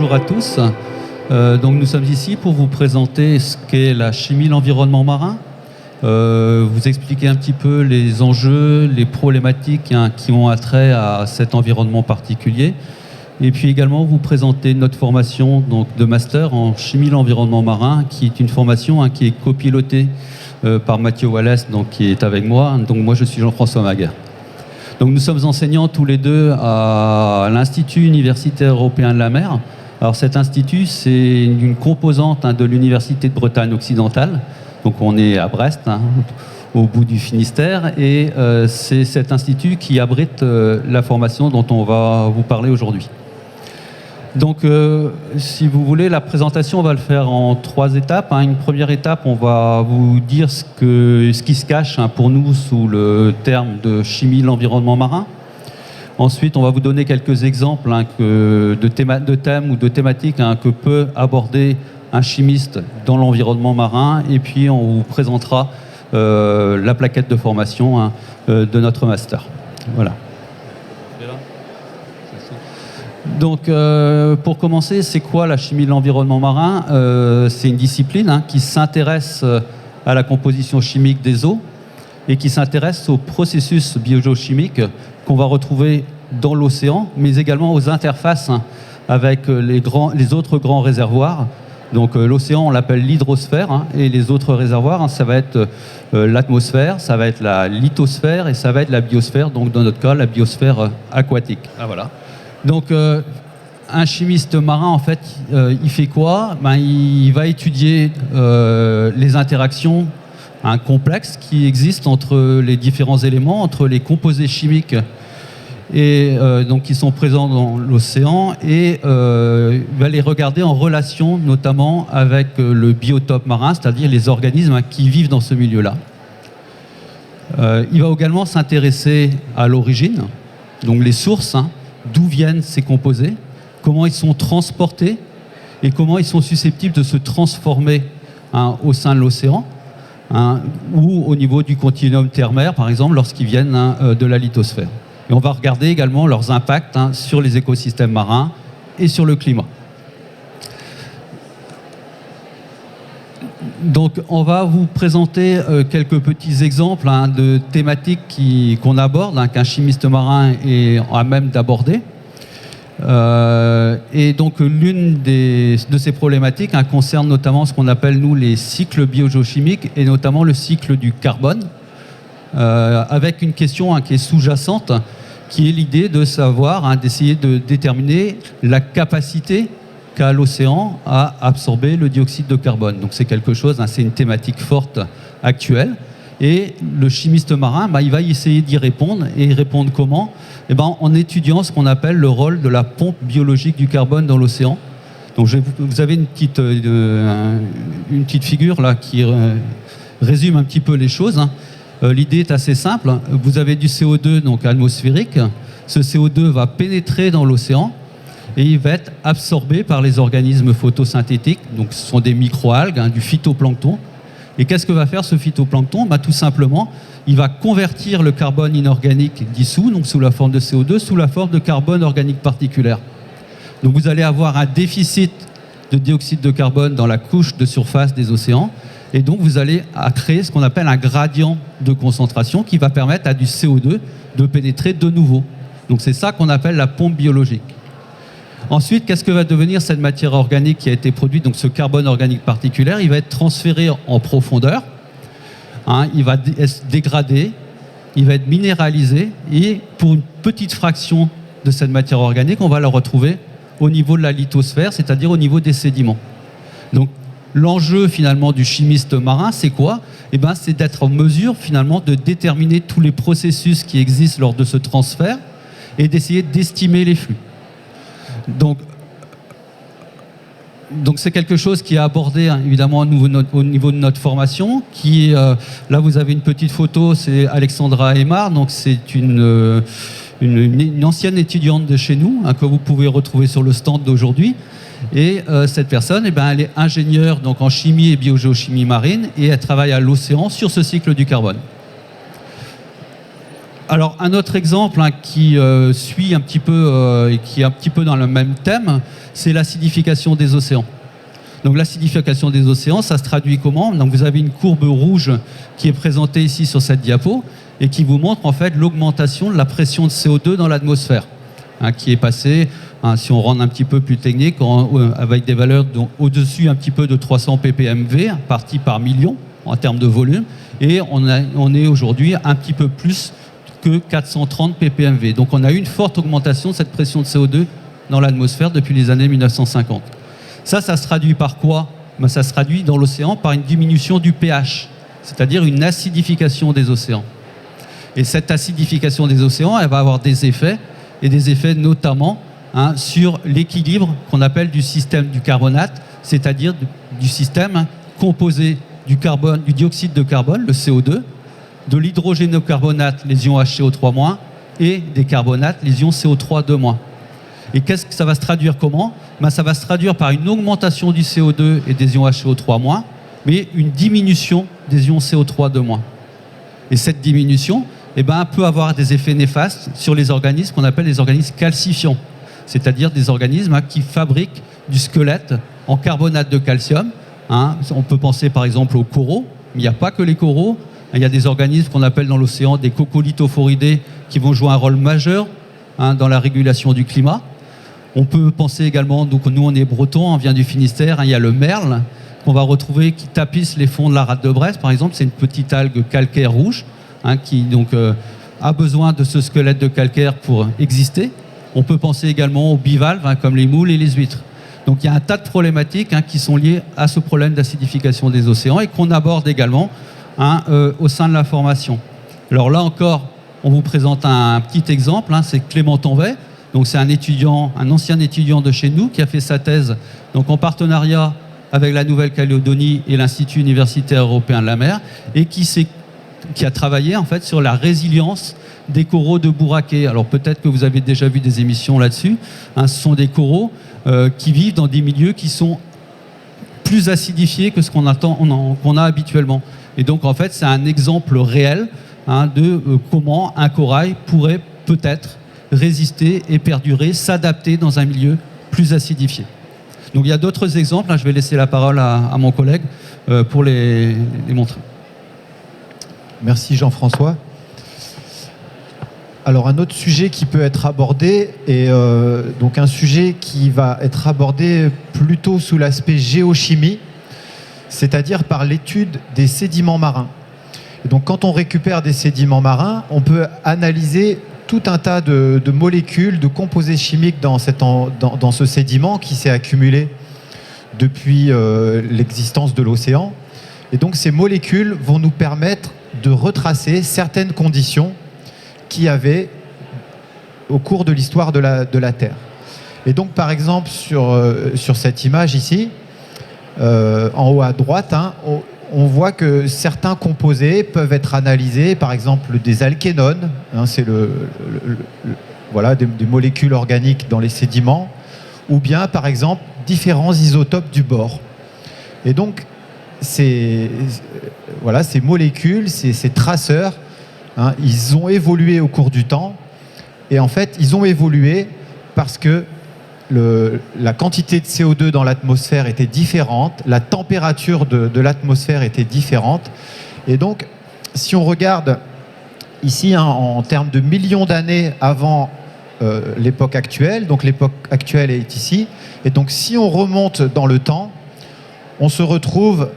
bonjour à tous. Donc nous sommes ici pour vous présenter ce qu'est la chimie de l'environnement marin, vous expliquer un petit peu les enjeux, les problématiques qui ont attrait à cet environnement particulier, et puis également vous présenter notre formation donc, de master en chimie de l'environnement marin, qui est une formation qui est copilotée par Mathieu Wallace, donc, qui est avec moi. Donc moi je suis Jean-François Maguer. Donc nous sommes enseignants tous les deux à l'Institut universitaire européen de la mer. Alors cet institut, c'est une composante de l'Université de Bretagne occidentale. Donc on est à Brest, au bout du Finistère, et c'est cet institut qui abrite la formation dont on va vous parler aujourd'hui. Donc si vous voulez, la présentation, on va le faire en 3 étapes. Une première étape, on va vous dire ce qui se cache pour nous sous le terme de chimie de l'environnement marin. Ensuite, on va vous donner quelques exemples de thèmes ou de thématiques que peut aborder un chimiste dans l'environnement marin. Et puis, on vous présentera la plaquette de formation de notre master. Voilà. Donc, pour commencer, c'est quoi la chimie de l'environnement marin? C'est une discipline qui s'intéresse à la composition chimique des eaux et qui s'intéresse aux processus biogéochimiques qu'on va retrouver dans l'océan, mais également aux interfaces avec les autres grands réservoirs. Donc l'océan, on l'appelle l'hydrosphère, et les autres réservoirs, ça va être l'atmosphère, ça va être la lithosphère et ça va être la biosphère, donc dans notre cas, la biosphère aquatique. Ah, voilà. Donc un chimiste marin, en fait, il fait quoi? Il va étudier les interactions complexes qui existent entre les différents éléments, entre les composés chimiques et donc qui sont présents dans l'océan, et va les regarder en relation notamment avec le biotope marin, c'est-à-dire les organismes qui vivent dans ce milieu-là. Il va également s'intéresser à l'origine, donc les sources, d'où viennent ces composés, comment ils sont transportés et comment ils sont susceptibles de se transformer au sein de l'océan, ou au niveau du continuum terre-mer, par exemple, lorsqu'ils viennent de la lithosphère. Et on va regarder également leurs impacts sur les écosystèmes marins et sur le climat. Donc, on va vous présenter quelques petits exemples de thématiques qu'on aborde, qu'un chimiste marin est à même d'aborder. Et donc, l'une de ces problématiques concerne notamment ce qu'on appelle, nous, les cycles biogéochimiques, et notamment le cycle du carbone, avec une question qui est sous-jacente, qui est l'idée de savoir, d'essayer de déterminer la capacité qu'a l'océan à absorber le dioxyde de carbone. Donc c'est quelque chose, c'est une thématique forte actuelle. Et le chimiste marin, il va essayer d'y répondre. Et y répondre comment? En étudiant ce qu'on appelle le rôle de la pompe biologique du carbone dans l'océan. Donc vous avez une petite figure là qui résume un petit peu les choses. L'idée est assez simple. Vous avez du CO2 donc atmosphérique. Ce CO2 va pénétrer dans l'océan et il va être absorbé par les organismes photosynthétiques. Donc ce sont des microalgues, du phytoplancton. Et qu'est-ce que va faire ce phytoplancton? Tout simplement, il va convertir le carbone inorganique dissous, donc sous la forme de CO2, sous la forme de carbone organique particulaire. Donc vous allez avoir un déficit de dioxyde de carbone dans la couche de surface des océans. Et donc, vous allez créer ce qu'on appelle un gradient de concentration qui va permettre à du CO2 de pénétrer de nouveau. Donc, c'est ça qu'on appelle la pompe biologique. Ensuite, qu'est-ce que va devenir cette matière organique qui a été produite? Donc, ce carbone organique particulaire, il va être transféré en profondeur. Il va être dégradé, il va être minéralisé. Et pour une petite fraction de cette matière organique, on va la retrouver au niveau de la lithosphère, c'est-à-dire au niveau des sédiments. Donc, l'enjeu finalement du chimiste marin, c'est quoi? C'est d'être en mesure finalement de déterminer tous les processus qui existent lors de ce transfert et d'essayer d'estimer les flux. Donc c'est quelque chose qui est abordé évidemment au niveau de notre formation. Là vous avez une petite photo, c'est Alexandra Aymar, donc c'est une ancienne étudiante de chez nous que vous pouvez retrouver sur le stand d'aujourd'hui. Et cette personne, elle est ingénieure donc, en chimie et biogéochimie marine, et elle travaille à l'océan sur ce cycle du carbone. Alors un autre exemple qui suit un petit peu et qui est un petit peu dans le même thème, c'est l'acidification des océans. Donc l'acidification des océans, ça se traduit comment? Donc vous avez une courbe rouge qui est présentée ici sur cette diapo et qui vous montre en fait l'augmentation de la pression de CO2 dans l'atmosphère, qui est passée, si on rentre un petit peu plus technique, avec des valeurs au-dessus un petit peu de 300 ppmv, partie par million en termes de volume, et on est aujourd'hui un petit peu plus que 430 ppmv. Donc on a eu une forte augmentation de cette pression de CO2 dans l'atmosphère depuis les années 1950. Ça se traduit par quoi? Ça se traduit dans l'océan par une diminution du pH, c'est-à-dire une acidification des océans. Et cette acidification des océans, elle va avoir des effets, et des effets notamment sur l'équilibre qu'on appelle du système du carbonate, c'est-à-dire du système composé du dioxyde de carbone, le CO2, de l'hydrogénocarbonate, les ions HCO3-, et des carbonates, les ions CO3-2-. Et qu'est-ce que ça va se traduire comment? Ça va se traduire par une augmentation du CO2 et des ions HCO3-, mais une diminution des ions CO3-2-. Et cette diminution peut avoir des effets néfastes sur les organismes qu'on appelle les organismes calcifiants, c'est-à-dire des organismes qui fabriquent du squelette en carbonate de calcium. On peut penser par exemple aux coraux, mais il n'y a pas que les coraux. Il y a des organismes qu'on appelle dans l'océan des coccolithophoridés qui vont jouer un rôle majeur dans la régulation du climat. On peut penser également, donc nous on est bretons, on vient du Finistère, il y a le merle qu'on va retrouver qui tapisse les fonds de la rade de Brest par exemple, c'est une petite algue calcaire rouge qui donc a besoin de ce squelette de calcaire pour exister. On peut penser également aux bivalves comme les moules et les huîtres. Donc il y a un tas de problématiques qui sont liées à ce problème d'acidification des océans et qu'on aborde également au sein de la formation. Alors là encore, on vous présente un petit exemple, c'est Clément Tanvet. Donc c'est un ancien étudiant de chez nous qui a fait sa thèse donc en partenariat avec la Nouvelle-Calédonie et l'Institut universitaire européen de la mer et qui a travaillé en fait sur la résilience des coraux de Bouraké. Alors peut-être que vous avez déjà vu des émissions là-dessus. Ce sont des coraux qui vivent dans des milieux qui sont plus acidifiés que ce qu'on a habituellement. Et donc en fait c'est un exemple réel de comment un corail pourrait peut-être résister et perdurer, s'adapter dans un milieu plus acidifié. Donc il y a d'autres exemples, je vais laisser la parole à mon collègue pour les montrer. Merci Jean-François. Alors un autre sujet qui peut être abordé, et donc un sujet qui va être abordé plutôt sous l'aspect géochimie, c'est-à-dire par l'étude des sédiments marins. Et donc quand on récupère des sédiments marins, on peut analyser tout un tas de molécules, de composés chimiques dans ce sédiment qui s'est accumulé depuis l'existence de l'océan. Et donc ces molécules vont nous permettre de retracer certaines conditions qu'il y avait au cours de l'histoire de la Terre. Et donc par exemple sur cette image ici, en haut à droite, on voit que certains composés peuvent être analysés, par exemple des alkénones, c'est voilà, des molécules organiques dans les sédiments, ou bien par exemple différents isotopes du bore. Et donc ces molécules, ces traceurs, ils ont évolué au cours du temps, et en fait ils ont évolué parce que la quantité de CO2 dans l'atmosphère était différente, la température de l'atmosphère était différente. Et donc, si on regarde ici en termes de millions d'années avant l'époque actuelle, donc l'époque actuelle est ici, et donc si on remonte dans le temps, on se retrouve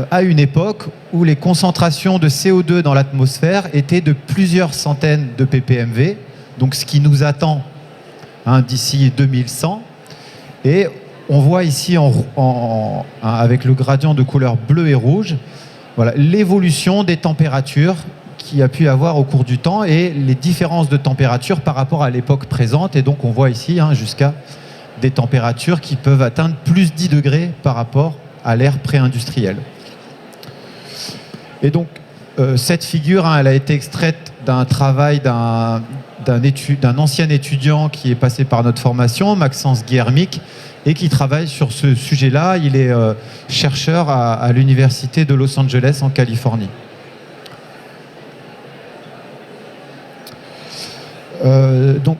à une époque où les concentrations de CO2 dans l'atmosphère étaient de plusieurs centaines de ppmv, donc ce qui nous attend d'ici 2100, et on voit ici avec le gradient de couleur bleu et rouge, voilà, l'évolution des températures qu'il y a pu avoir au cours du temps et les différences de température par rapport à l'époque présente. Et donc on voit ici jusqu'à des températures qui peuvent atteindre plus 10 degrés par rapport à l'ère pré-industrielle. Et donc cette figure, elle a été extraite d'un travail d'un ancien étudiant qui est passé par notre formation, Maxence Guillermic, et qui travaille sur ce sujet-là. Il est chercheur à l'université de Los Angeles en Californie. Donc,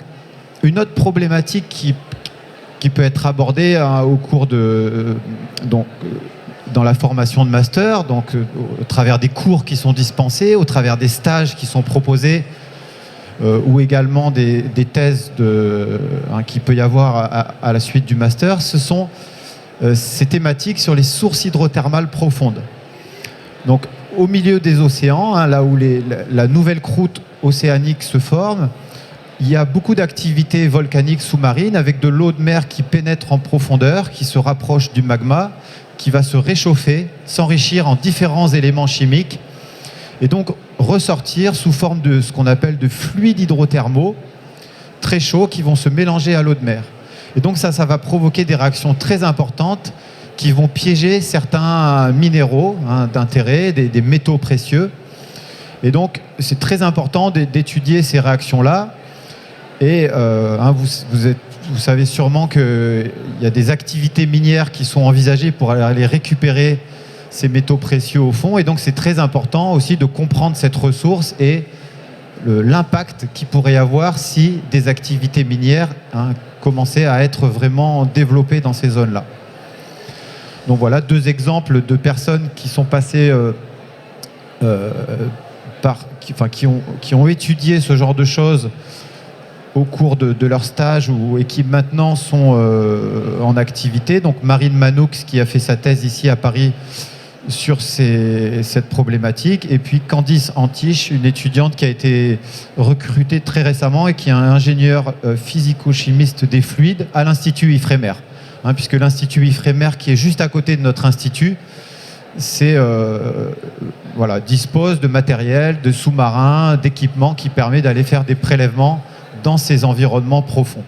une autre problématique qui peut être abordée au cours dans la formation de master, donc au travers des cours qui sont dispensés, au travers des stages qui sont proposés, ou également des thèses qu'il peut y avoir à la suite du master, ce sont ces thématiques sur les sources hydrothermales profondes. Donc, au milieu des océans, là où la nouvelle croûte océanique se forme, il y a beaucoup d'activités volcaniques sous-marines avec de l'eau de mer qui pénètre en profondeur, qui se rapproche du magma, qui va se réchauffer, s'enrichir en différents éléments chimiques et donc ressortir sous forme de ce qu'on appelle de fluides hydrothermaux très chauds qui vont se mélanger à l'eau de mer. Et donc ça va provoquer des réactions très importantes qui vont piéger certains minéraux d'intérêt, des métaux précieux. Et donc c'est très important d'étudier ces réactions-là. Et vous savez sûrement qu'il y a des activités minières qui sont envisagées pour aller récupérer ces métaux précieux au fond. Et donc c'est très important aussi de comprendre cette ressource et l'impact qu'il pourrait y avoir si des activités minières commençaient à être vraiment développées dans ces zones-là. Donc voilà 2 exemples de personnes qui sont passées qui ont étudié ce genre de choses au cours de leur stage et qui maintenant sont en activité. Donc Marine Manoux qui a fait sa thèse ici à Paris sur cette problématique, et puis Candice Antiche, une étudiante qui a été recrutée très récemment et qui est un ingénieur physico-chimiste des fluides à l'Institut Ifremer, puisque l'Institut Ifremer qui est juste à côté de notre institut dispose de matériel, de sous-marins, d'équipements qui permet d'aller faire des prélèvements dans ces environnements profonds.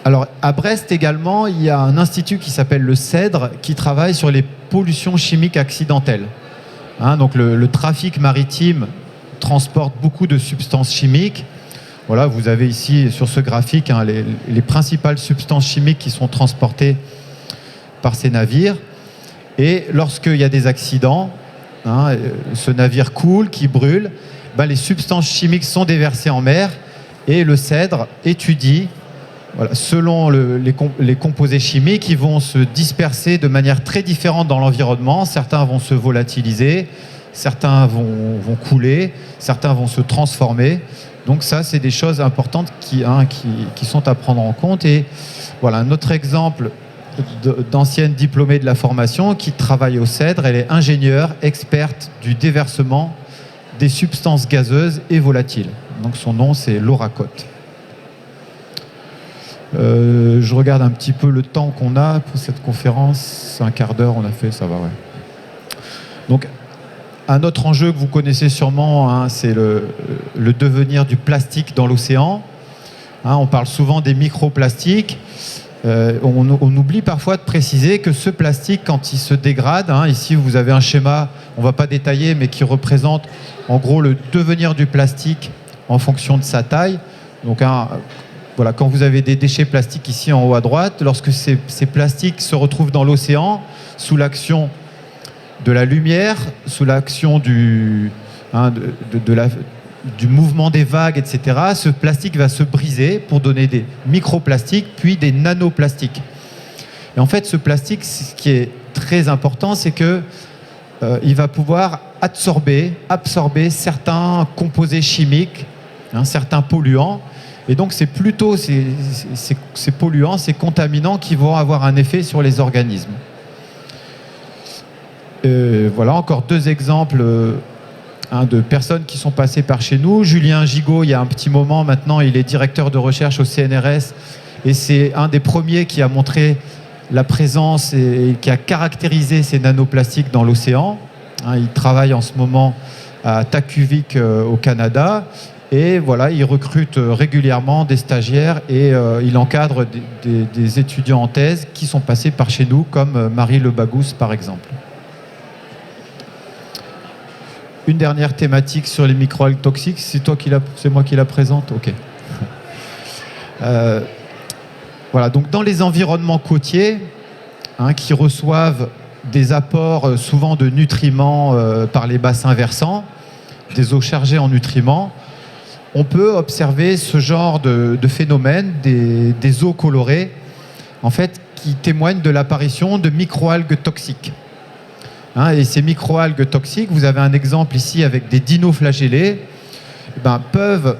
Alors, à Brest également, il y a un institut qui s'appelle le CEDRE qui travaille sur les pollutions chimiques accidentelles. Donc, le trafic maritime transporte beaucoup de substances chimiques. Voilà, vous avez ici sur ce graphique les principales substances chimiques qui sont transportées par ces navires. Et lorsqu'il y a des accidents, ce navire coule, qui brûle, les substances chimiques sont déversées en mer et le CEDRE étudie, selon les composés chimiques, ils vont se disperser de manière très différente dans l'environnement. Certains vont se volatiliser, certains vont couler, certains vont se transformer. Donc ça, c'est des choses importantes qui sont à prendre en compte. Et voilà un autre exemple d'ancienne diplômée de la formation qui travaille au CEDRE. Elle est ingénieure, experte du déversement des substances gazeuses et volatiles. Donc son nom, c'est Laura Cotte. Je regarde un petit peu le temps qu'on a pour cette conférence. C'est un quart d'heure, on a fait, ça va, ouais. Donc, un autre enjeu que vous connaissez sûrement, c'est le devenir du plastique dans l'océan. On parle souvent des microplastiques. On oublie parfois de préciser que ce plastique, quand il se dégrade, ici vous avez un schéma, on ne va pas détailler, mais qui représente en gros le devenir du plastique en fonction de sa taille. Donc quand vous avez des déchets plastiques ici en haut à droite, lorsque ces plastiques se retrouvent dans l'océan, sous l'action de la lumière, sous l'action du mouvement des vagues, etc., ce plastique va se briser pour donner des microplastiques, puis des nanoplastiques. Et en fait, ce plastique, ce qui est très important, c'est que il va pouvoir absorber certains composés chimiques, certains polluants. Et donc, c'est plutôt ces polluants, ces contaminants qui vont avoir un effet sur les organismes. Voilà, encore 2 exemples de personnes qui sont passées par chez nous. Julien Gigot, il y a un petit moment maintenant, il est directeur de recherche au CNRS et c'est un des premiers qui a montré la présence et qui a caractérisé ces nanoplastiques dans l'océan. Il travaille en ce moment à Takuvik au Canada et voilà, il recrute régulièrement des stagiaires et il encadre des étudiants en thèse qui sont passés par chez nous, comme Marie Lebagous par exemple. Une dernière thématique sur les microalgues toxiques, c'est moi qui la présente, ok. Voilà, donc dans les environnements côtiers, qui reçoivent des apports souvent de nutriments par les bassins versants, des eaux chargées en nutriments, on peut observer ce genre de phénomène, des eaux colorées, en fait, qui témoignent de l'apparition de microalgues toxiques. Et ces microalgues toxiques, vous avez un exemple ici avec des dinoflagellés, peuvent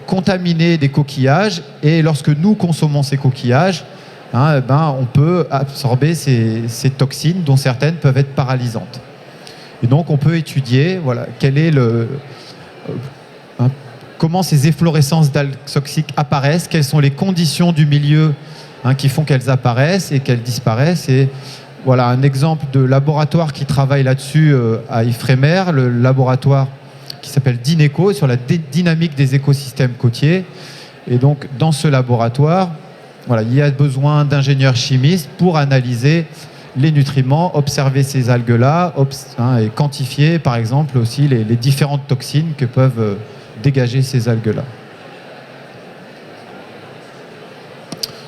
contaminer des coquillages, et lorsque nous consommons ces coquillages, on peut absorber ces toxines dont certaines peuvent être paralysantes. Et donc on peut étudier quel est comment ces efflorescences d'algues toxiques apparaissent, quelles sont les conditions du milieu qui font qu'elles apparaissent et qu'elles disparaissent. Et voilà un exemple de laboratoire qui travaille là-dessus à Ifremer, le laboratoire qui s'appelle Dineco, sur la dynamique des écosystèmes côtiers. Et donc dans ce laboratoire, il y a besoin d'ingénieurs chimistes pour analyser les nutriments, observer ces algues-là et quantifier par exemple aussi les différentes toxines que peuvent dégager ces algues-là.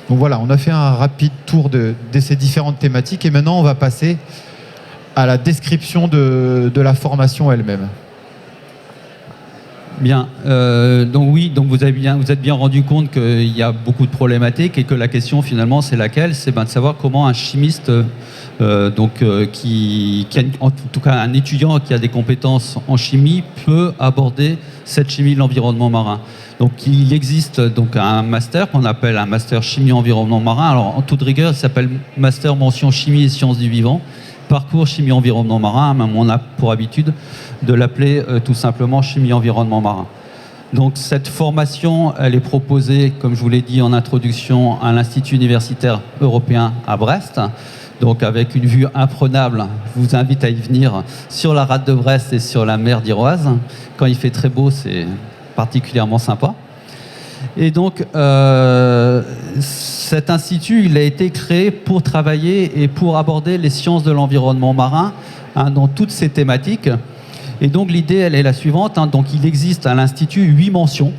Donc voilà, on a fait un rapide tour de ces différentes thématiques et maintenant on va passer à la description de la formation elle-même. Bien, donc vous êtes bien rendu compte qu'il y a beaucoup de problématiques et que la question finalement c'est laquelle, c'est de savoir comment un chimiste, en tout cas un étudiant qui a des compétences en chimie peut aborder cette chimie de l'environnement marin. Donc il existe donc un master qu'on appelle un master chimie environnement marin. Alors en toute rigueur, il s'appelle master mention chimie et sciences du vivant. Parcours chimie environnement marin, même on a pour habitude de l'appeler tout simplement chimie environnement marin. Donc cette formation, elle est proposée, comme je vous l'ai dit en introduction, à l'Institut universitaire européen à Brest. Donc avec une vue imprenable, je vous invite à y venir sur la rade de Brest et sur la mer d'Iroise. Quand il fait très beau, c'est particulièrement sympa. Et donc, cet institut, il a été créé pour travailler et pour aborder les sciences de l'environnement marin dans toutes ces thématiques. Et donc, l'idée, elle est la suivante. Donc, il existe à l'Institut 8 mentions.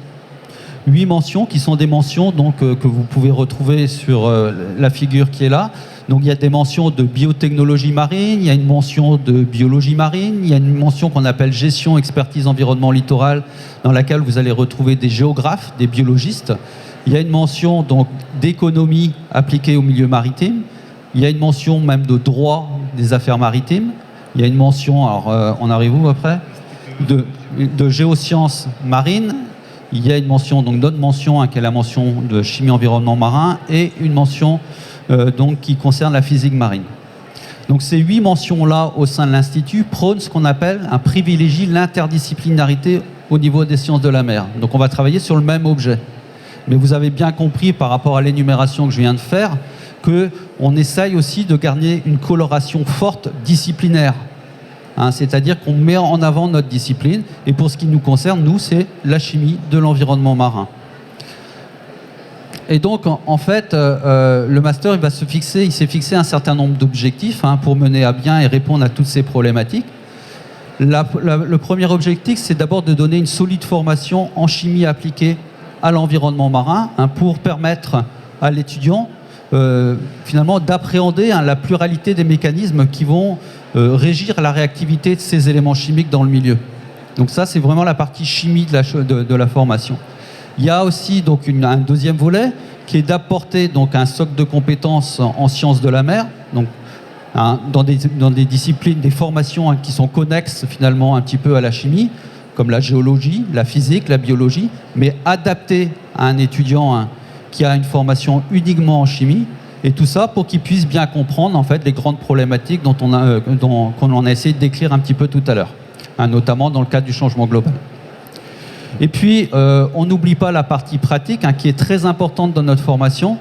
8 mentions qui sont des mentions que vous pouvez retrouver sur la figure qui est là. Donc il y a des mentions de biotechnologie marine, il y a une mention de biologie marine, il y a une mention qu'on appelle gestion, expertise, environnement littoral, dans laquelle vous allez retrouver des géographes, des biologistes. Il y a une mention donc d'économie appliquée au milieu maritime. Il y a une mention même de droit des affaires maritimes. Il y a une mention, alors on arrive où après, de géosciences marines. Il y a une mention, donc d'autres mentions, qui est la mention de chimie environnement marin, et une mention donc qui concerne la physique marine. Donc ces 8 mentions-là au sein de l'Institut prônent ce qu'on appelle un privilégie l'interdisciplinarité au niveau des sciences de la mer. Donc on va travailler sur le même objet. Mais vous avez bien compris par rapport à l'énumération que je viens de faire qu'on essaye aussi de garder une coloration forte disciplinaire. C'est-à-dire qu'on met en avant notre discipline. Et pour ce qui nous concerne, nous, c'est la chimie de l'environnement marin. Et donc, en fait, le master, il s'est fixé un certain nombre d'objectifs pour mener à bien et répondre à toutes ces problématiques. Le premier objectif, c'est d'abord de donner une solide formation en chimie appliquée à l'environnement marin pour permettre à l'étudiant, finalement, d'appréhender la pluralité des mécanismes qui vont régir la réactivité de ces éléments chimiques dans le milieu. Donc ça, c'est vraiment la partie chimie de la formation. Il y a aussi donc un deuxième volet qui est d'apporter donc un socle de compétences en sciences de la mer, donc dans des disciplines, des formations qui sont connexes finalement un petit peu à la chimie, comme la géologie, la physique, la biologie, mais adaptées à un étudiant qui a une formation uniquement en chimie, et tout ça pour qu'il puisse bien comprendre en fait les grandes problématiques qu'on a essayé de décrire un petit peu tout à l'heure, notamment dans le cadre du changement global. Et puis, on n'oublie pas la partie pratique qui est très importante dans notre formation,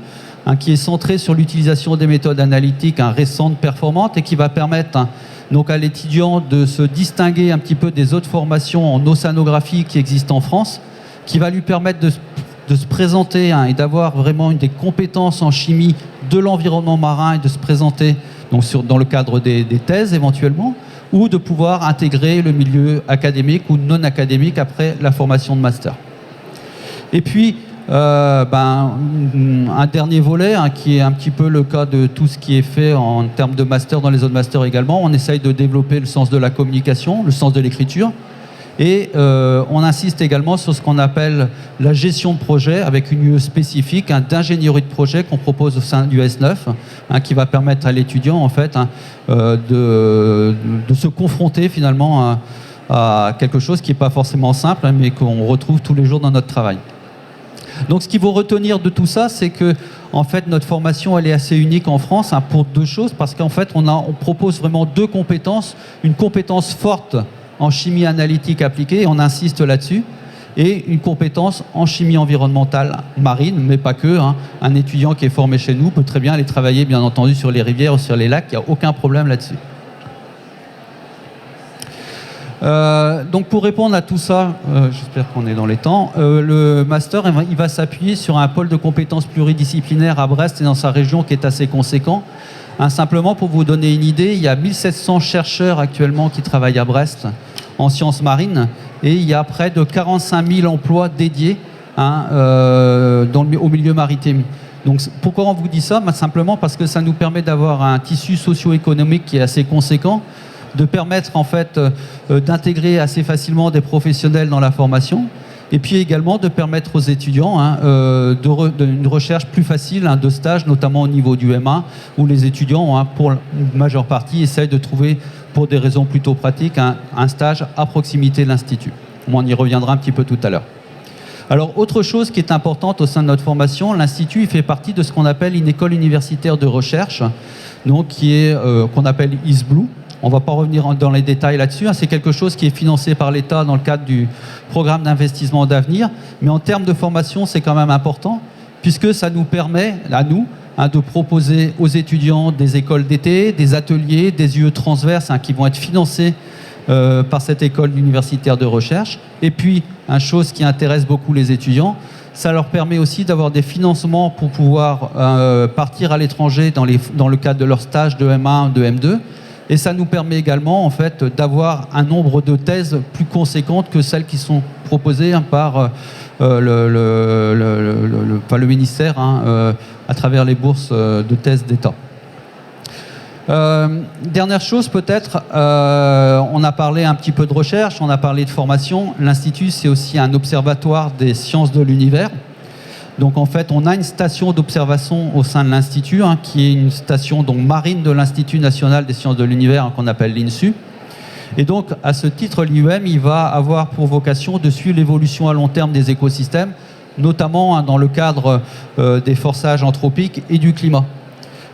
qui est centrée sur l'utilisation des méthodes analytiques récentes, performantes, et qui va permettre donc à l'étudiant de se distinguer un petit peu des autres formations en océanographie qui existent en France, qui va lui permettre de se présenter et d'avoir vraiment des compétences en chimie de l'environnement marin et de se présenter donc dans le cadre des thèses éventuellement, ou de pouvoir intégrer le milieu académique ou non académique après la formation de master. Et puis, un dernier volet, qui est un petit peu le cas de tout ce qui est fait en termes de master dans les autres masters également. On essaye de développer le sens de la communication, le sens de l'écriture, Et on insiste également sur ce qu'on appelle la gestion de projet avec une UE spécifique d'ingénierie de projet qu'on propose au sein du S9, qui va permettre à l'étudiant en fait de se confronter finalement à quelque chose qui n'est pas forcément simple, mais qu'on retrouve tous les jours dans notre travail. Donc ce qu'il faut retenir de tout ça, c'est que en fait, notre formation elle est assez unique en France pour deux choses, parce qu'en fait on propose vraiment deux compétences, une compétence forte en chimie analytique appliquée, on insiste là-dessus, et une compétence en chimie environnementale marine, mais pas que. Un étudiant qui est formé chez nous peut très bien aller travailler, bien entendu, sur les rivières ou sur les lacs, il n'y a aucun problème là-dessus. Donc pour répondre à tout ça, j'espère qu'on est dans les temps, le master il va s'appuyer sur un pôle de compétences pluridisciplinaires à Brest et dans sa région qui est assez conséquent. Simplement pour vous donner une idée, il y a 1700 chercheurs actuellement qui travaillent à Brest en sciences marines et il y a près de 45 000 emplois dédiés au milieu maritime. Donc pourquoi on vous dit ça? Simplement parce que ça nous permet d'avoir un tissu socio-économique qui est assez conséquent, de permettre en fait d'intégrer assez facilement des professionnels dans la formation, et puis également de permettre aux étudiants une recherche plus facile de stage, notamment au niveau du M1, où les étudiants, pour la majeure partie, essayent de trouver, pour des raisons plutôt pratiques, un stage à proximité de l'Institut. On y reviendra un petit peu tout à l'heure. Alors, autre chose qui est importante au sein de notre formation, l'Institut il fait partie de ce qu'on appelle une école universitaire de recherche, donc qu'on appelle ISBLU. On ne va pas revenir dans les détails là-dessus. C'est quelque chose qui est financé par l'État dans le cadre du programme d'investissement d'avenir. Mais en termes de formation, c'est quand même important, puisque ça nous permet, à nous, de proposer aux étudiants des écoles d'été, des ateliers, des UE transverses qui vont être financés par cette école universitaire de recherche. Et puis, une chose qui intéresse beaucoup les étudiants, ça leur permet aussi d'avoir des financements pour pouvoir partir à l'étranger dans le cadre de leur stage de M1, de M2. Et ça nous permet également en fait, d'avoir un nombre de thèses plus conséquentes que celles qui sont proposées par le ministère à travers les bourses de thèses d'État. Dernière chose peut-être, on a parlé un petit peu de recherche, on a parlé de formation. L'Institut, c'est aussi un observatoire des sciences de l'univers. Donc en fait, on a une station d'observation au sein de l'Institut, qui est une station donc, marine de l'Institut national des sciences de l'univers, qu'on appelle l'INSU. Et donc, à ce titre, l'IUM, il va avoir pour vocation de suivre l'évolution à long terme des écosystèmes, notamment dans le cadre des forçages anthropiques et du climat.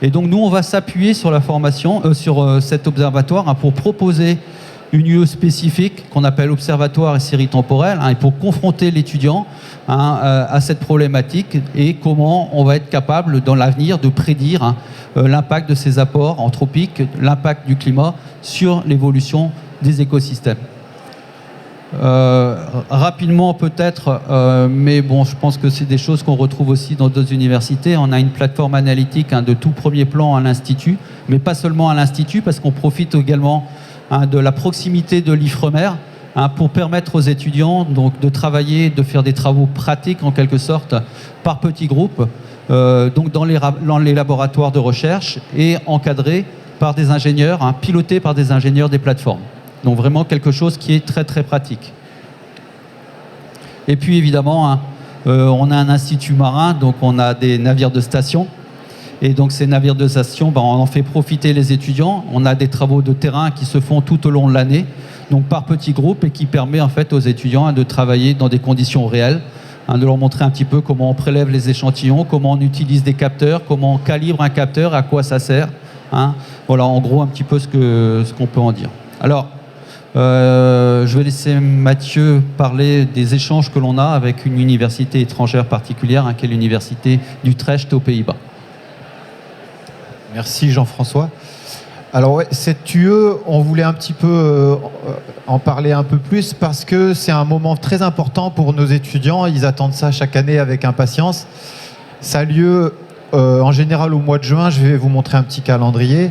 Et donc, nous, on va s'appuyer sur la formation, sur cet observatoire, pour proposer une UE spécifique qu'on appelle observatoire et série temporelle, et pour confronter l'étudiant à cette problématique et comment on va être capable dans l'avenir de prédire l'impact de ces apports anthropiques, l'impact du climat sur l'évolution des écosystèmes. Rapidement peut-être, mais bon, je pense que c'est des choses qu'on retrouve aussi dans d'autres universités. On a une plateforme analytique de tout premier plan à l'Institut, mais pas seulement à l'Institut, parce qu'on profite également de la proximité de l'IFREMER pour permettre aux étudiants donc, de travailler, de faire des travaux pratiques en quelque sorte par petits groupes, donc dans les laboratoires de recherche et encadrés par des ingénieurs, pilotés par des ingénieurs des plateformes. Donc vraiment quelque chose qui est très très pratique. Et puis évidemment, on a un institut marin, donc on a des navires de station. Et donc ces navires de station, on en fait profiter les étudiants. On a des travaux de terrain qui se font tout au long de l'année, donc par petits groupes, et qui permet en fait aux étudiants de travailler dans des conditions réelles, de leur montrer un petit peu comment on prélève les échantillons, comment on utilise des capteurs, comment on calibre un capteur, à quoi ça sert. Voilà en gros un petit peu ce qu'on peut en dire. Alors, je vais laisser Mathieu parler des échanges que l'on a avec une université étrangère particulière, qui est l'université d'Utrecht aux Pays-Bas. Merci Jean-François. Alors ouais, cette UE, on voulait un petit peu en parler un peu plus parce que c'est un moment très important pour nos étudiants. Ils attendent ça chaque année avec impatience. Ça a lieu en général au mois de juin. Je vais vous montrer un petit calendrier.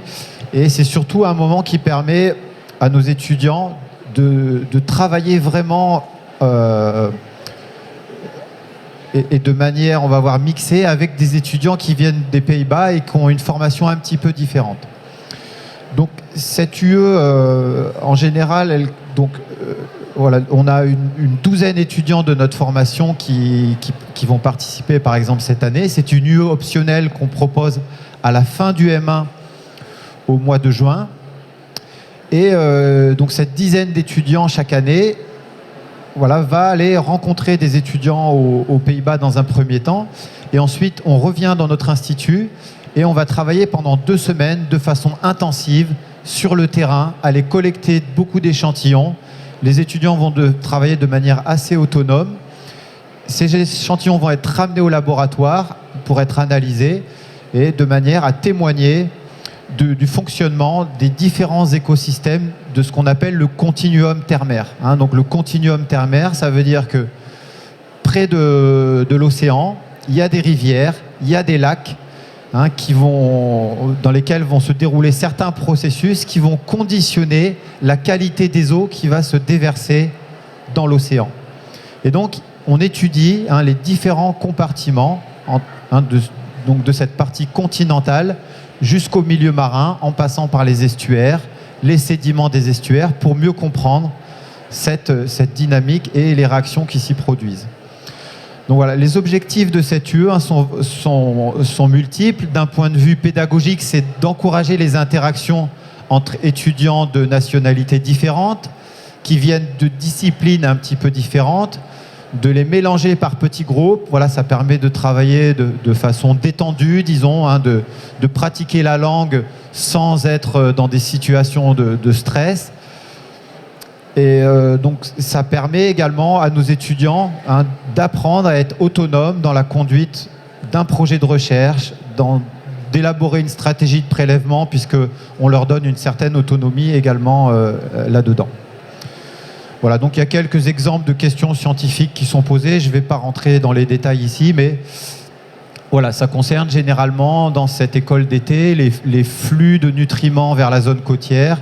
Et c'est surtout un moment qui permet à nos étudiants de travailler vraiment et de manière, on va voir, mixée avec des étudiants qui viennent des Pays-Bas et qui ont une formation un petit peu différente. Donc cette UE, en général, voilà, on a une douzaine d'étudiants de notre formation qui vont participer, par exemple, cette année. C'est une UE optionnelle qu'on propose à la fin du M1 au mois de juin. Et donc cette dizaine d'étudiants chaque année, voilà, va aller rencontrer des étudiants aux Pays-Bas dans un premier temps. Et ensuite, on revient dans notre institut et on va travailler pendant 2 semaines de façon intensive sur le terrain, aller collecter beaucoup d'échantillons. Les étudiants vont travailler de manière assez autonome. Ces échantillons vont être ramenés au laboratoire pour être analysés et de manière à témoigner du fonctionnement des différents écosystèmes de ce qu'on appelle le continuum terre-mer. Donc le continuum terre-mer, ça veut dire que près de l'océan, il y a des rivières, il y a des lacs dans lesquels vont se dérouler certains processus qui vont conditionner la qualité des eaux qui va se déverser dans l'océan. Et donc, on étudie les différents compartiments de cette partie continentale jusqu'au milieu marin, en passant par les estuaires, les sédiments des estuaires, pour mieux comprendre cette dynamique et les réactions qui s'y produisent. Donc voilà, les objectifs de cette UE sont multiples. D'un point de vue pédagogique, c'est d'encourager les interactions entre étudiants de nationalités différentes, qui viennent de disciplines un petit peu différentes, de les mélanger par petits groupes. Voilà, ça permet de travailler de façon détendue, disons, de pratiquer la langue sans être dans des situations de stress. Et donc, ça permet également à nos étudiants d'apprendre à être autonomes dans la conduite d'un projet de recherche, d'élaborer une stratégie de prélèvement, puisqu'on leur donne une certaine autonomie également là-dedans. Voilà, donc il y a quelques exemples de questions scientifiques qui sont posées. Je ne vais pas rentrer dans les détails ici, mais voilà, ça concerne généralement dans cette école d'été les flux de nutriments vers la zone côtière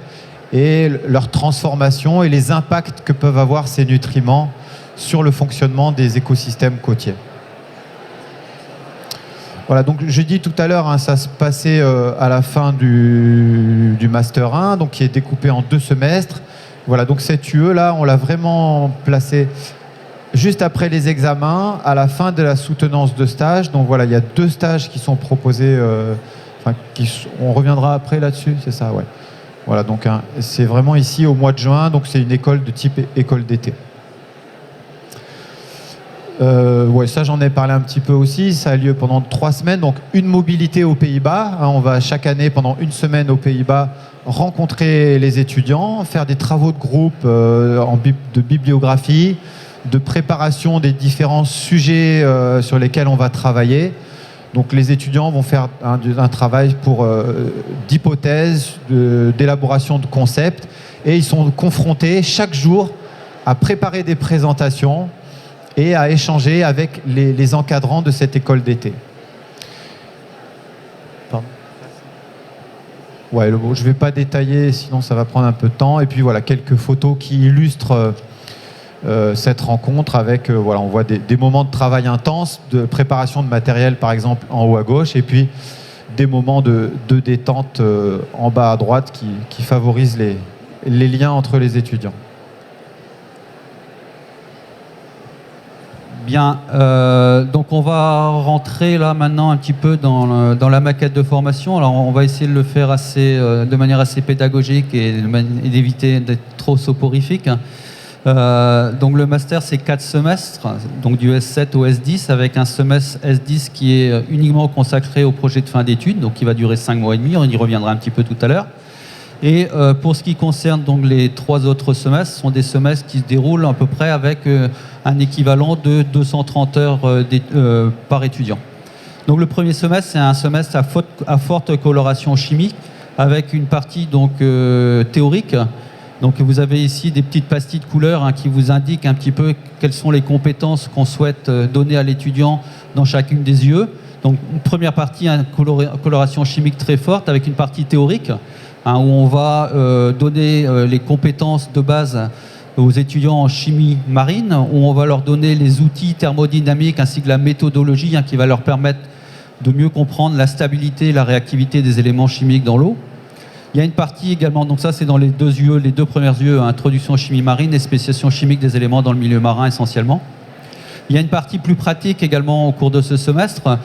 et leur transformation et les impacts que peuvent avoir ces nutriments sur le fonctionnement des écosystèmes côtiers. Voilà, donc je dis tout à l'heure, ça se passait à la fin du Master 1, donc qui est découpé en 2 semestres. Voilà, donc cette UE là, on l'a vraiment placée juste après les examens, à la fin de la soutenance de stage. Donc voilà, il y a 2 stages qui sont proposés. On reviendra après là-dessus, c'est ça, ouais. Voilà, donc c'est vraiment ici au mois de juin. Donc c'est une école de type école d'été. Ouais, ça j'en ai parlé un petit peu aussi. Ça a lieu pendant 3 semaines. Donc une mobilité aux Pays-Bas. On va chaque année pendant 1 semaine aux Pays-Bas rencontrer les étudiants, faire des travaux de groupe de bibliographie, de préparation des différents sujets sur lesquels on va travailler. Donc les étudiants vont faire un travail d'hypothèse, d'élaboration de concepts, et ils sont confrontés chaque jour à préparer des présentations et à échanger avec les encadrants de cette école d'été. Ouais, je ne vais pas détailler, sinon ça va prendre un peu de temps. Et puis voilà, quelques photos qui illustrent cette rencontre avec, voilà, on voit des moments de travail intense, de préparation de matériel par exemple en haut à gauche, et puis des moments de détente en bas à droite qui favorisent les liens entre les étudiants. Bien, donc on va rentrer là maintenant un petit peu dans la maquette de formation. Alors on va essayer de le faire de manière assez pédagogique et d'éviter d'être trop soporifique. Donc le master c'est 4 semestres, donc du S7 au S10, avec un semestre S10 qui est uniquement consacré au projet de fin d'études, donc qui va durer 5 mois et demi, on y reviendra un petit peu tout à l'heure. Et pour ce qui concerne donc les 3 autres semestres, ce sont des semestres qui se déroulent à peu près avec un équivalent de 230 heures par étudiant. Donc le premier semestre, c'est un semestre à forte coloration chimique, avec une partie donc théorique. Donc vous avez ici des petites pastilles de couleurs qui vous indiquent un petit peu quelles sont les compétences qu'on souhaite donner à l'étudiant dans chacune des UE. Donc une première partie, coloration chimique très forte, avec une partie théorique, où on va donner les compétences de base aux étudiants en chimie marine, où on va leur donner les outils thermodynamiques ainsi que la méthodologie qui va leur permettre de mieux comprendre la stabilité et la réactivité des éléments chimiques dans l'eau. Il y a une partie également, donc ça c'est dans les deux UE, les deux premières UE, introduction aux chimie marine et spécialisation chimique des éléments dans le milieu marin essentiellement. Il y a une partie plus pratique également au cours de ce semestre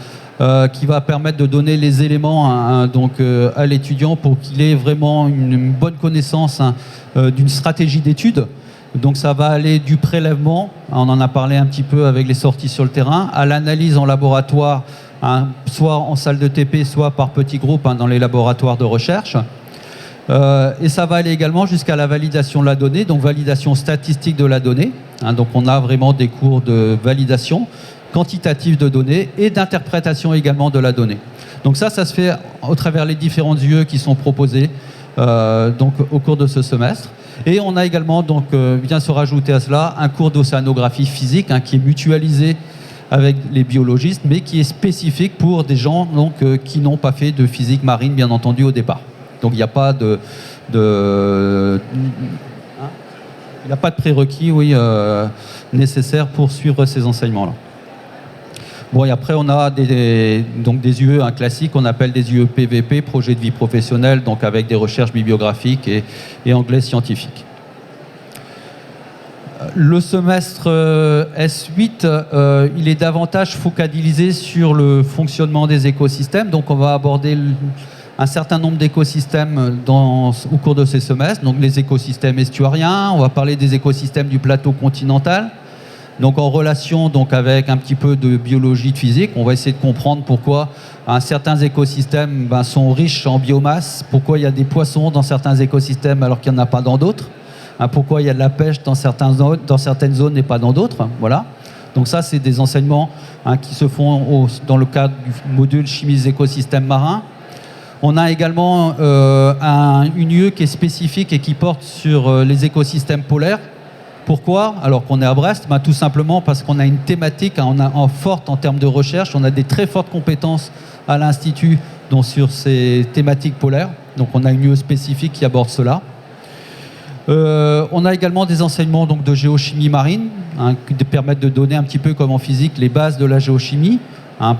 qui va permettre de donner les éléments à l'étudiant pour qu'il ait vraiment une bonne connaissance d'une stratégie d'étude. Donc ça va aller du prélèvement, on en a parlé un petit peu avec les sorties sur le terrain, à l'analyse en laboratoire, soit en salle de TP, soit par petits groupes dans les laboratoires de recherche. Et ça va aller également jusqu'à la validation de la donnée, donc validation statistique de la donnée. Donc on a vraiment des cours de validation quantitative de données et d'interprétation également de la donnée. Donc ça se fait au travers les différentes UE qui sont proposées donc au cours de ce semestre. Et on a également, donc, vient se rajouter à cela, un cours d'océanographie physique qui est mutualisé avec les biologistes, mais qui est spécifique pour des gens donc, qui n'ont pas fait de physique marine, bien entendu, au départ. Donc il n'y a pas de prérequis nécessaires pour suivre ces enseignements-là. Bon, et après, on a des UE classiques, on appelle des UE PVP, projet de vie professionnelle, donc avec des recherches bibliographiques et anglais scientifique. Le semestre S8, il est davantage focalisé sur le fonctionnement des écosystèmes, donc on va aborder un certain nombre d'écosystèmes au cours de ces semestres, donc les écosystèmes estuariens, on va parler des écosystèmes du plateau continental, donc en relation avec un petit peu de biologie, de physique. On va essayer de comprendre pourquoi certains écosystèmes sont riches en biomasse, pourquoi il y a des poissons dans certains écosystèmes alors qu'il n'y en a pas dans d'autres, pourquoi il y a de la pêche dans certaines zones et pas dans d'autres. Voilà. Donc ça, c'est des enseignements qui se font dans le cadre du module chimie des écosystèmes marins. On a également une UE qui est spécifique et qui porte sur les écosystèmes polaires. Pourquoi? Alors qu'on est à Brest, tout simplement parce qu'on a une thématique forte en termes de recherche. On a des très fortes compétences à l'Institut sur ces thématiques polaires. Donc on a une UE spécifique qui aborde cela. On a également des enseignements de géochimie marine qui permettent de donner un petit peu comme en physique les bases de la géochimie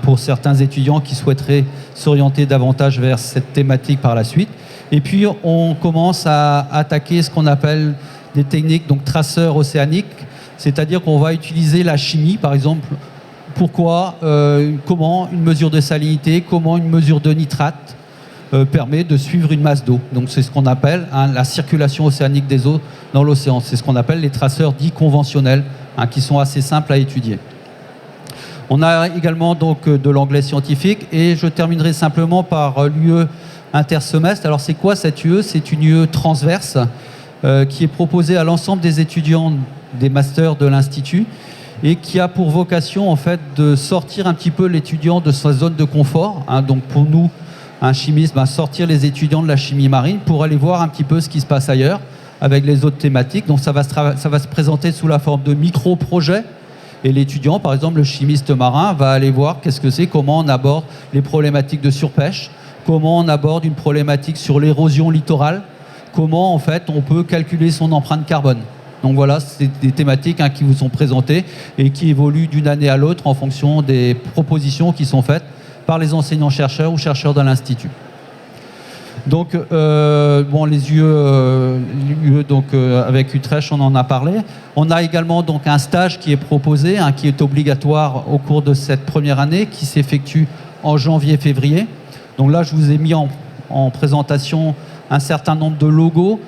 pour certains étudiants qui souhaiteraient s'orienter davantage vers cette thématique par la suite. Et puis on commence à attaquer ce qu'on appelle des techniques traceurs océaniques, c'est-à-dire qu'on va utiliser la chimie, par exemple, comment une mesure de salinité, comment une mesure de nitrate permet de suivre une masse d'eau. Donc c'est ce qu'on appelle la circulation océanique des eaux dans l'océan. C'est ce qu'on appelle les traceurs dits conventionnels, qui sont assez simples à étudier. On a également de l'anglais scientifique, et je terminerai simplement par l'UE intersemestre. Alors c'est quoi cette UE? C'est une UE transverse qui est proposée à l'ensemble des étudiants des masters de l'Institut et qui a pour vocation en fait de sortir un petit peu l'étudiant de sa zone de confort. Donc pour nous, un chimiste, sortir les étudiants de la chimie marine pour aller voir un petit peu ce qui se passe ailleurs avec les autres thématiques. Donc ça va se présenter sous la forme de micro-projets. Et l'étudiant, par exemple, le chimiste marin, va aller voir qu'est-ce que c'est, comment on aborde les problématiques de surpêche, comment on aborde une problématique sur l'érosion littorale, comment en fait on peut calculer son empreinte carbone. Donc voilà, c'est des thématiques qui vous sont présentées et qui évoluent d'une année à l'autre en fonction des propositions qui sont faites par les enseignants-chercheurs ou chercheurs de l'Institut. Donc, les UE avec Utrecht, on en a parlé. On a également un stage qui est proposé, qui est obligatoire au cours de cette première année, qui s'effectue en janvier-février. Donc là, je vous ai mis en présentation un certain nombre de logos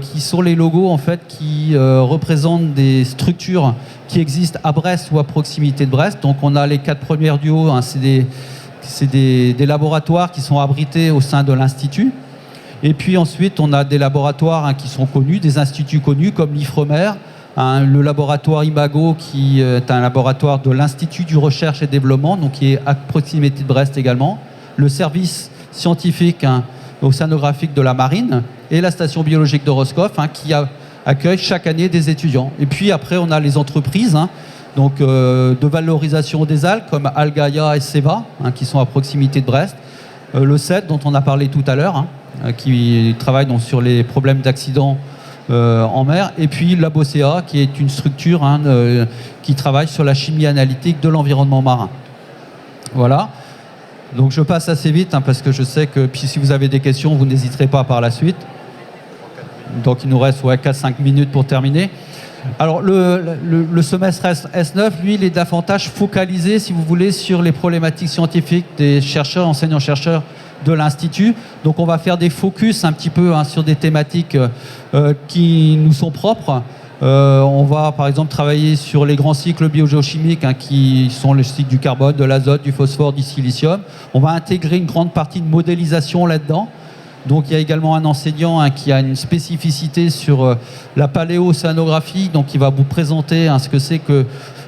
qui sont les logos en fait qui représentent des structures qui existent à Brest ou à proximité de Brest. Donc on a les 4 premières du haut, c'est des laboratoires qui sont abrités au sein de l'Institut. Et puis ensuite, on a des laboratoires qui sont connus, des instituts connus comme l'IFREMER, le laboratoire IMAGO qui est un laboratoire de l'Institut du Recherche et Développement, donc qui est à proximité de Brest également, le service scientifique océanographique de la Marine et la station biologique de Roscoff qui accueille chaque année des étudiants. Et puis après, on a les entreprises de valorisation des algues comme Algaia et Seva qui sont à proximité de Brest. Le CED dont on a parlé tout à l'heure qui travaille sur les problèmes d'accidents en mer. Et puis l'ABOCEA qui est une structure qui travaille sur la chimie analytique de l'environnement marin. Voilà. Donc je passe assez vite parce que je sais que puis si vous avez des questions, vous n'hésiterez pas par la suite. Donc il nous reste 4-5 minutes pour terminer. Alors le semestre S9, lui, il est davantage focalisé, si vous voulez, sur les problématiques scientifiques des chercheurs, enseignants-chercheurs de l'Institut. Donc on va faire des focus un petit peu sur des thématiques qui nous sont propres. On va par exemple travailler sur les grands cycles biogéochimiques qui sont le cycle du carbone, de l'azote, du phosphore, du silicium. On va intégrer une grande partie de modélisation là-dedans. Donc il y a également un enseignant qui a une spécificité sur la paléocéanographie, donc il va vous présenter ce que c'est que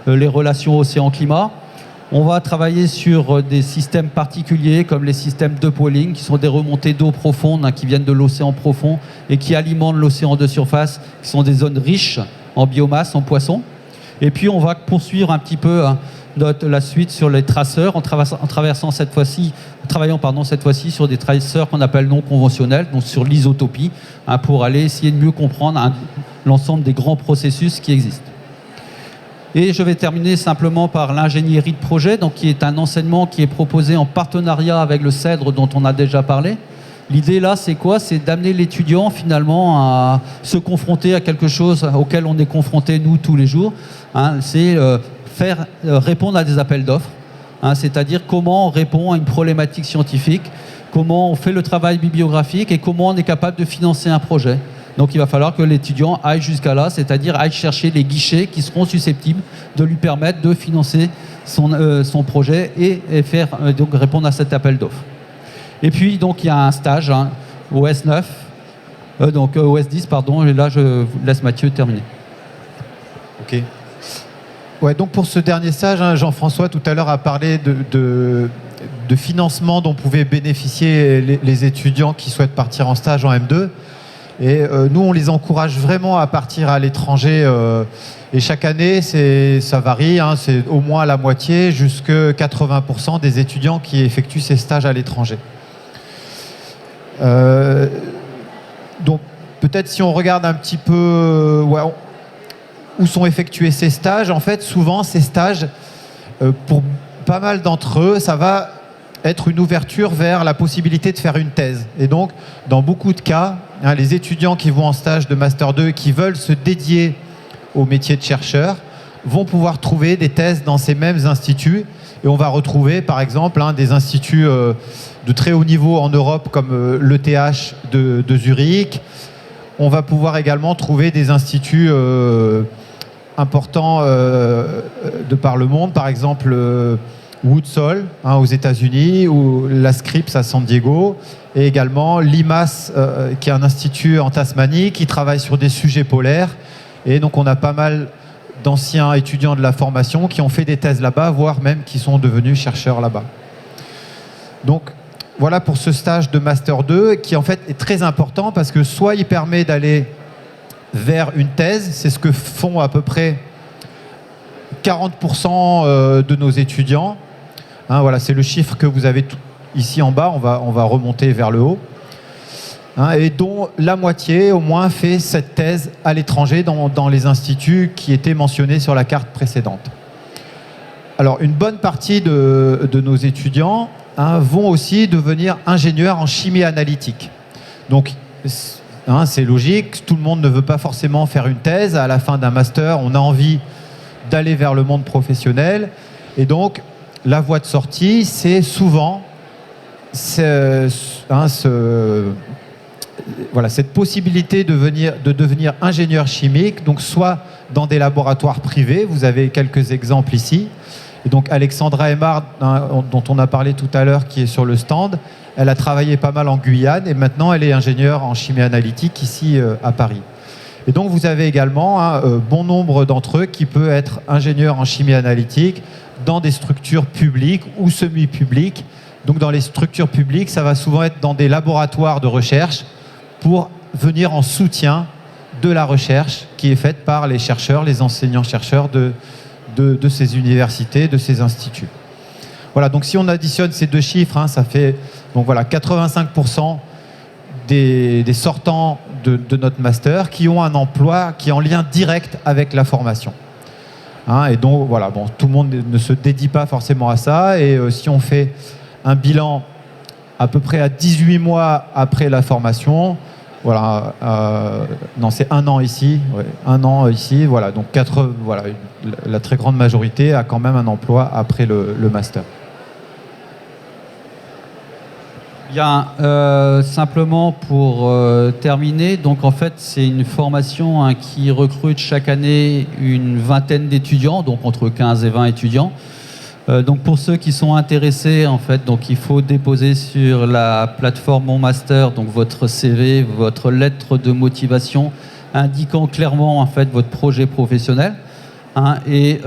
les relations océan-climat. On va travailler sur des systèmes particuliers comme les systèmes de pooling, qui sont des remontées d'eau profonde qui viennent de l'océan profond et qui alimentent l'océan de surface, qui sont des zones riches en biomasse, en poissons. Et puis on va poursuivre un petit peu la suite sur les traceurs en travaillant cette fois-ci sur des traceurs qu'on appelle non conventionnels, donc sur l'isotopie, pour aller essayer de mieux comprendre l'ensemble des grands processus qui existent. Et je vais terminer simplement par l'ingénierie de projet, donc qui est un enseignement qui est proposé en partenariat avec le CEDRE dont on a déjà parlé. L'idée là, c'est quoi? C'est d'amener l'étudiant finalement à se confronter à quelque chose auquel on est confronté nous tous les jours. C'est faire répondre à des appels d'offres, c'est-à-dire comment on répond à une problématique scientifique, comment on fait le travail bibliographique et comment on est capable de financer un projet. Donc il va falloir que l'étudiant aille jusqu'à là, c'est-à-dire aille chercher les guichets qui seront susceptibles de lui permettre de financer son projet et faire donc répondre à cet appel d'offres. Et puis donc il y a un stage au S9, au S10 pardon, et là je vous laisse Mathieu terminer. Ok. Ouais, donc pour ce dernier stage, Jean-François tout à l'heure a parlé de financement dont pouvaient bénéficier les étudiants qui souhaitent partir en stage en M2. Et nous, on les encourage vraiment à partir à l'étranger. Et chaque année, ça varie. C'est au moins la moitié, jusqu'à 80% des étudiants qui effectuent ces stages à l'étranger. Donc, peut-être si on regarde un petit peu où sont effectués ces stages, en fait, souvent, ces stages, pour pas mal d'entre eux, ça va être une ouverture vers la possibilité de faire une thèse. Et donc, dans beaucoup de cas, les étudiants qui vont en stage de Master 2 qui veulent se dédier au métier de chercheur vont pouvoir trouver des thèses dans ces mêmes instituts. Et on va retrouver, par exemple, des instituts de très haut niveau en Europe comme l'ETH de Zurich. On va pouvoir également trouver des instituts importants de par le monde, par exemple Woodsole aux États-Unis ou la Scripps à San Diego, et également l'IMAS qui est un institut en Tasmanie qui travaille sur des sujets polaires. Et donc on a pas mal d'anciens étudiants de la formation qui ont fait des thèses là-bas, voire même qui sont devenus chercheurs là-bas. Donc voilà pour ce stage de Master 2 qui en fait est très important parce que soit il permet d'aller vers une thèse, c'est ce que font à peu près 40% de nos étudiants. Voilà, c'est le chiffre que vous avez ici en bas, on va remonter vers le haut. Et dont la moitié au moins fait cette thèse à l'étranger dans les instituts qui étaient mentionnés sur la carte précédente. Alors une bonne partie de nos étudiants vont aussi devenir ingénieurs en chimie analytique. Donc c'est logique, tout le monde ne veut pas forcément faire une thèse. À la fin d'un master, on a envie d'aller vers le monde professionnel. Et donc la voie de sortie, c'est souvent cette possibilité de devenir ingénieur chimique, donc soit dans des laboratoires privés, vous avez quelques exemples ici, et donc Alexandra Aymard, dont on a parlé tout à l'heure, qui est sur le stand, elle a travaillé pas mal en Guyane, et maintenant elle est ingénieure en chimie analytique ici à Paris. Et donc vous avez également bon nombre d'entre eux qui peuvent être ingénieurs en chimie analytique dans des structures publiques ou semi-publiques. Donc dans les structures publiques, ça va souvent être dans des laboratoires de recherche pour venir en soutien de la recherche qui est faite par les chercheurs, les enseignants-chercheurs de ces universités, de ces instituts. Voilà, donc si on additionne ces deux chiffres, ça fait donc voilà, 85% des sortants de notre master qui ont un emploi qui est en lien direct avec la formation. Et donc voilà, bon, tout le monde ne se dédie pas forcément à ça, et si on fait un bilan à peu près à 18 mois après la formation. Voilà, non, c'est 1 an ici, ouais, 1 an ici, voilà, donc voilà, la très grande majorité a quand même un emploi après le master. Bien, simplement pour terminer, donc en fait c'est une formation qui recrute chaque année une vingtaine d'étudiants, donc entre 15 et 20 étudiants. Donc pour ceux qui sont intéressés, en fait, donc il faut déposer sur la plateforme Mon Master donc votre CV, votre lettre de motivation indiquant clairement en fait votre projet professionnel. Et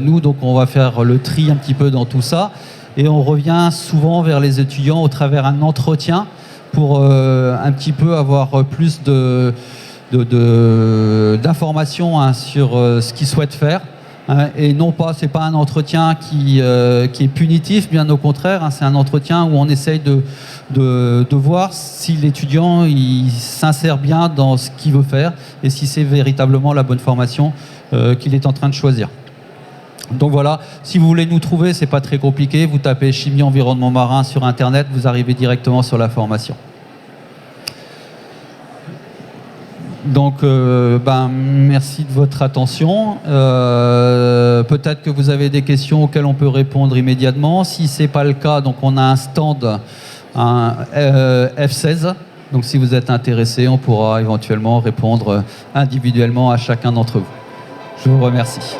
nous donc on va faire le tri un petit peu dans tout ça et on revient souvent vers les étudiants au travers d'un entretien pour un petit peu avoir plus d'informations sur ce qu'ils souhaitent faire. Et non pas, c'est pas un entretien qui est punitif, bien au contraire, c'est un entretien où on essaye de voir si l'étudiant il s'insère bien dans ce qu'il veut faire et si c'est véritablement la bonne formation qu'il est en train de choisir. Donc voilà, si vous voulez nous trouver, c'est pas très compliqué, vous tapez chimie environnement marin sur internet, vous arrivez directement sur la formation. Donc, merci de votre attention. Peut-être que vous avez des questions auxquelles on peut répondre immédiatement. Si ce n'est pas le cas, donc on a un stand F16. Donc, si vous êtes intéressé, on pourra éventuellement répondre individuellement à chacun d'entre vous. Je vous remercie.